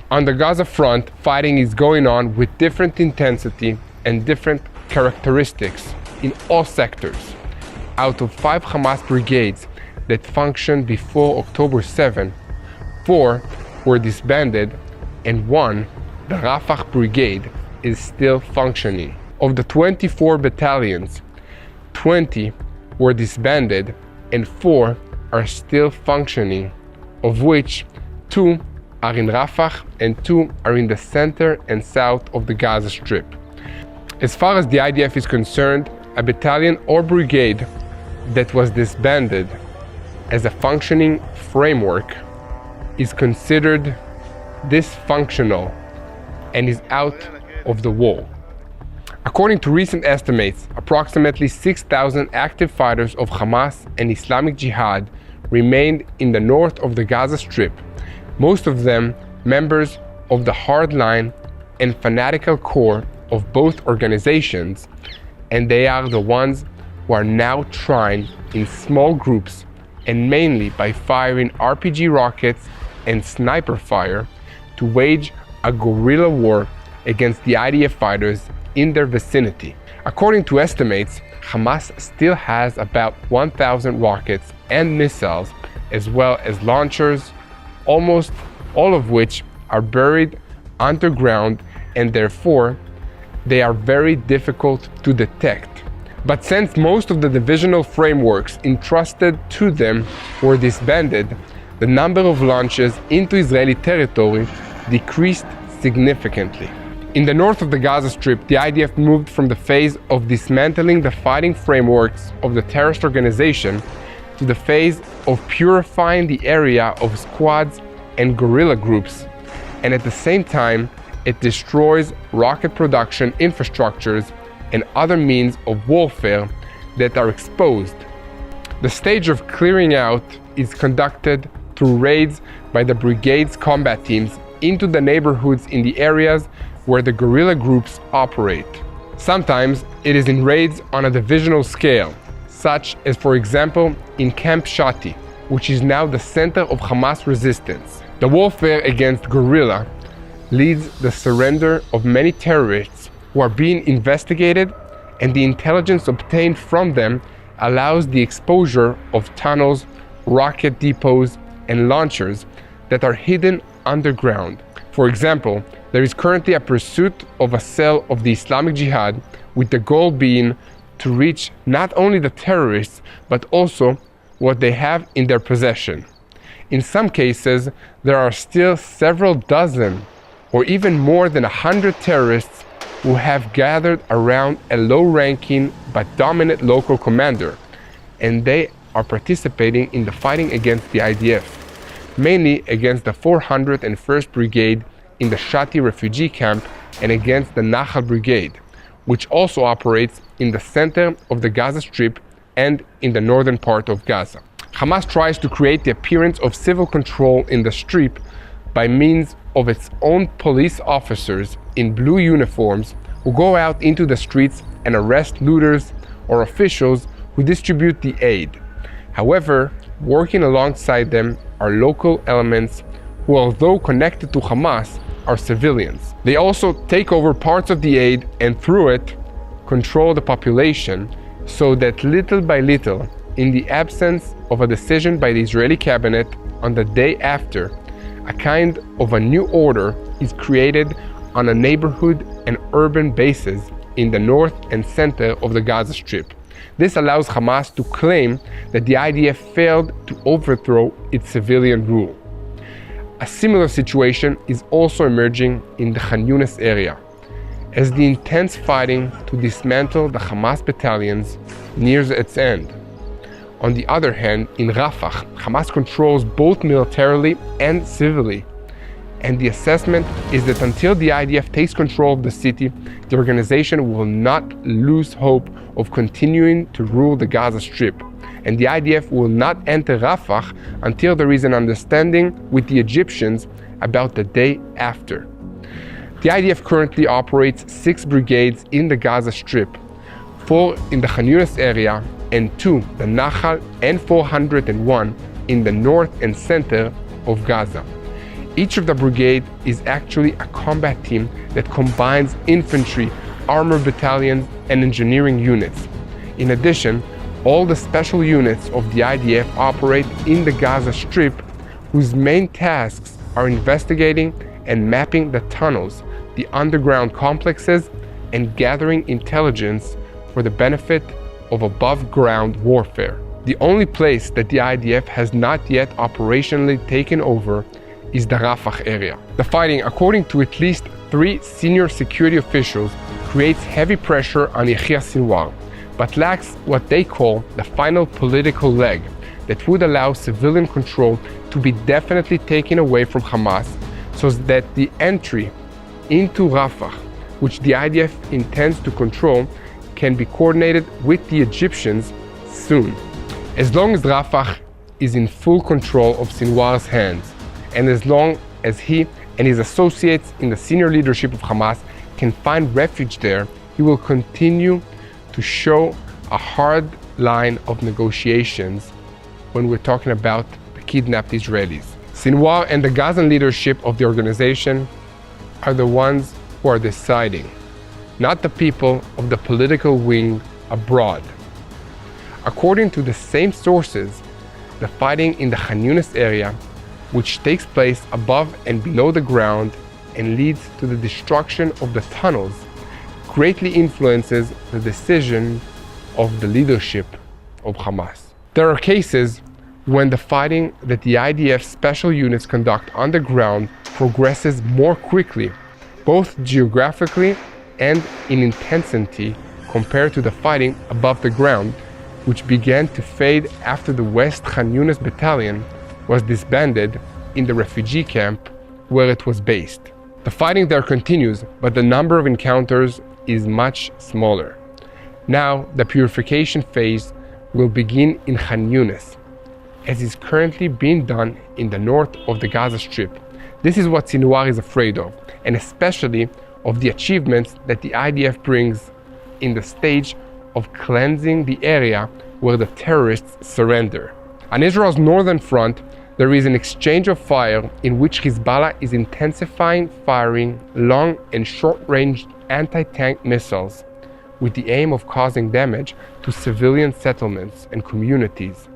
On the Gaza front, fighting is going on with different intensity and different characteristics in all sectors. Out of 5 Hamas brigades that functioned before October 7, 4 were disbanded and 1, the Rafah brigade, is still functioning. Of the 24 battalions, 20 were disbanded and 4 are still functioning, of which 2 are in Rafah and 2 are in the center and south of the Gaza Strip. As far as the IDF is concerned, a battalion or brigade that was disbanded as a functioning framework is considered dysfunctional and is out of the war. According to recent estimates, approximately 6,000 active fighters of Hamas and Islamic Jihad remained in the north of the Gaza Strip, most of them members of the hardline and fanatical core of both organizations, and they are the ones who are now trying in small groups and mainly by firing RPG rockets and sniper fire to wage a guerrilla war against the IDF fighters in their vicinity. According to estimates, Hamas still has about 1,000 rockets and missiles, as well as launchers, almost all of which are buried underground, and therefore they are very difficult to detect. But since most of the divisional frameworks entrusted to them were disbanded, the number of launches into Israeli territory decreased significantly. In the north of the Gaza Strip, the IDF moved from the phase of dismantling the fighting frameworks of the terrorist organization to the phase of purifying the area of squads and guerrilla groups, and at the same time, it destroys rocket production infrastructures and other means of warfare that are exposed. The stage of clearing out is conducted through raids by the brigade's combat teams into the neighborhoods in the areas where the guerrilla groups operate. Sometimes it is in raids on a divisional scale, such as, for example, in Camp Shati, which is now the center of Hamas resistance. The warfare against guerrilla leads the surrender of many terrorists who are being investigated, and the intelligence obtained from them allows the exposure of tunnels, rocket depots, and launchers that are hidden underground. For example, there is currently a pursuit of a cell of the Islamic Jihad, with the goal being to reach not only the terrorists, but also what they have in their possession. In some cases, there are still several dozen or even more than 100 terrorists who have gathered around a low-ranking but dominant local commander, and they are participating in the fighting against the IDF, mainly against the 401st Brigade in the Shati refugee camp and against the Nahal Brigade, which also operates in the center of the Gaza Strip and in the northern part of Gaza. Hamas tries to create the appearance of civil control in the Strip by means of its own police officers in blue uniforms who go out into the streets and arrest looters or officials who distribute the aid. However, working alongside them are local elements who, although connected to Hamas, are civilians. They also take over parts of the aid and through it control the population, so that little by little, in the absence of a decision by the Israeli cabinet on the day after, a kind of a new order is created on a neighborhood and urban basis in the north and center of the Gaza Strip. This allows Hamas to claim that the IDF failed to overthrow its civilian rule. A similar situation is also emerging in the Khan Yunis area, as the intense fighting to dismantle the Hamas battalions nears its end. On the other hand, in Rafah, Hamas controls both militarily and civilly, and the assessment is that until the IDF takes control of the city, the organization will not lose hope of continuing to rule the Gaza Strip, and the IDF will not enter Rafah until there is an understanding with the Egyptians about the day after. The IDF currently operates 6 brigades in the Gaza Strip, 4 in the Khan Yunis area, and 2, the Nahal and 401, in the north and center of Gaza. Each of the brigade is actually a combat team that combines infantry, armored battalions, and engineering units. In addition, all the special units of the IDF operate in the Gaza Strip, whose main tasks are investigating and mapping the tunnels, the underground complexes, and gathering intelligence for the benefit of above-ground warfare. The only place that the IDF has not yet operationally taken over is the Rafah area. The fighting, according to at least 3 senior security officials, creates heavy pressure on Yahya Sinwar, but lacks what they call the final political leg that would allow civilian control to be definitely taken away from Hamas, so that the entry into Rafah, which the IDF intends to control, can be coordinated with the Egyptians soon. As long as Rafah is in full control of Sinwar's hands, and as long as he and his associates in the senior leadership of Hamas can find refuge there, he will continue to show a hard line of negotiations when we're talking about the kidnapped Israelis. Sinwar and the Gazan leadership of the organization are the ones who are deciding, not the people of the political wing abroad. According to the same sources, the fighting in the Khan Yunis area, which takes place above and below the ground and leads to the destruction of the tunnels, greatly influences the decision of the leadership of Hamas. There are cases when the fighting that the IDF special units conduct on the ground progresses more quickly, both geographically and in intensity, compared to the fighting above the ground, which began to fade after the West Khan Yunis battalion was disbanded in the refugee camp where it was based. The fighting there continues, but the number of encounters is much smaller. Now, the purification phase will begin in Khan Yunis, as is currently being done in the north of the Gaza Strip. This is what Sinwar is afraid of, and especially of the achievements that the IDF brings in the stage of cleansing the area where the terrorists surrender. On Israel's northern front, there is an exchange of fire in which Hezbollah is intensifying firing long and short-range anti-tank missiles with the aim of causing damage to civilian settlements and communities.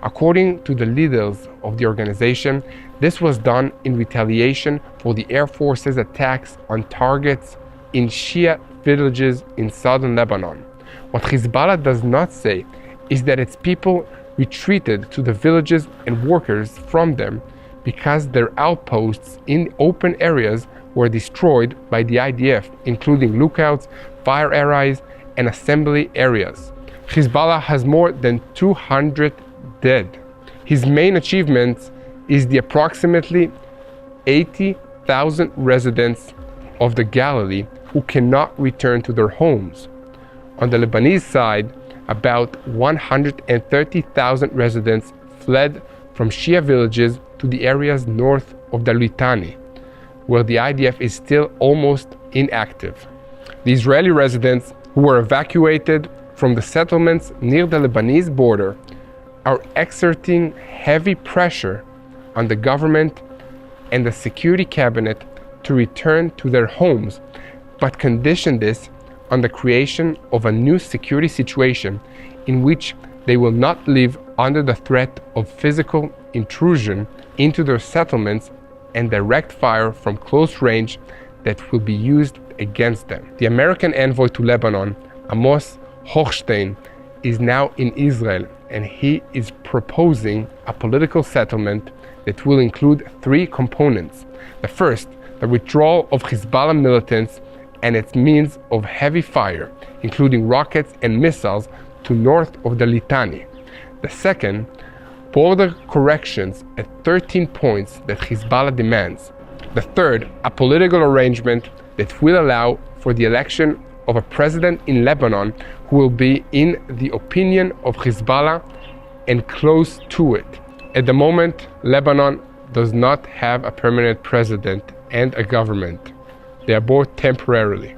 According to the leaders of the organization, this was done in retaliation for the Air Force's attacks on targets in Shia villages in southern Lebanon. What Hezbollah does not say is that its people retreated to the villages and workers from them because their outposts in open areas were destroyed by the IDF, including lookouts, fire areas, and assembly areas. Hezbollah has more than 200 dead. His main achievement is the approximately 80,000 residents of the Galilee who cannot return to their homes. On the Lebanese side, about 130,000 residents fled from Shia villages to the areas north of the Litani, where the IDF is still almost inactive. The Israeli residents who were evacuated from the settlements near the Lebanese border are exerting heavy pressure on the government and the security cabinet to return to their homes, but condition this on the creation of a new security situation in which they will not live under the threat of physical intrusion into their settlements and direct fire from close range that will be used against them. The American envoy to Lebanon, Amos Hochstein, is now in Israel, and he is proposing a political settlement that will include 3 components. The first, the withdrawal of Hezbollah militants and its means of heavy fire, including rockets and missiles, to north of the Litani. The second, border corrections at 13 points that Hezbollah demands. The third, a political arrangement that will allow for the election of a president in Lebanon who will be in the opinion of Hezbollah and close to it. At the moment, Lebanon does not have a permanent president and a government. They are both temporarily.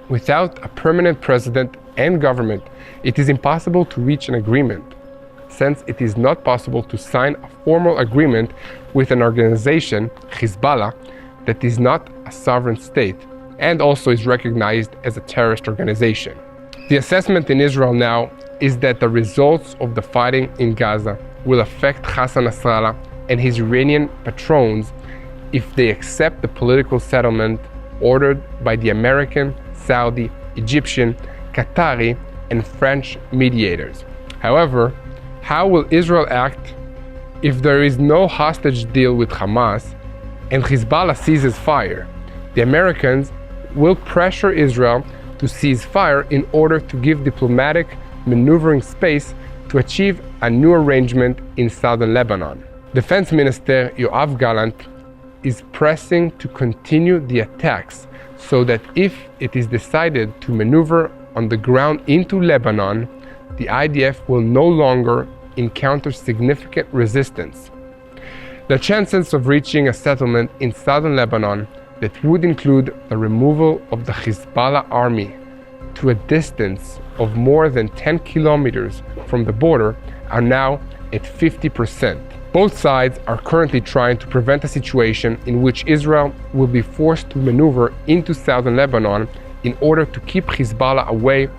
Without a permanent president and government, it is impossible to reach an agreement. since it is not possible to sign a formal agreement with an organization, Hezbollah, that is not a sovereign state and also is recognized as a terrorist organization. The assessment in Israel now is that the results of the fighting in Gaza will affect Hassan Nasrallah and his Iranian patrons if they accept the political settlement ordered by the American, Saudi, Egyptian, Qatari, and French mediators. However, how will Israel act if there is no hostage deal with Hamas and Hezbollah ceases fire? The Americans will pressure Israel to cease fire in order to give diplomatic maneuvering space to achieve a new arrangement in southern Lebanon. Defense Minister Yoav Gallant is pressing to continue the attacks so that if it is decided to maneuver on the ground into Lebanon, the IDF will no longer encounter significant resistance. The chances of reaching a settlement in southern Lebanon that would include the removal of the Hezbollah army to a distance of more than 10 kilometers from the border are now at 50%. Both sides are currently trying to prevent a situation in which Israel will be forced to maneuver into southern Lebanon in order to keep Hezbollah away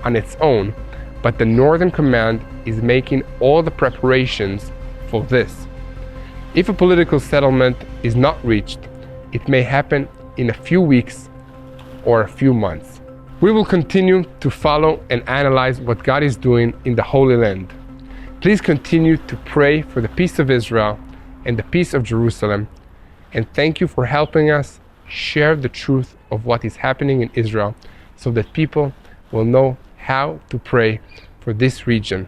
on its own, but the Northern Command is making all the preparations for this. If a political settlement is not reached, it may happen in a few weeks or a few months. We will continue to follow and analyze what God is doing in the Holy Land. Please continue to pray for the peace of Israel and the peace of Jerusalem. And thank you for helping us share the truth of what is happening in Israel so that people will know how to pray for this region.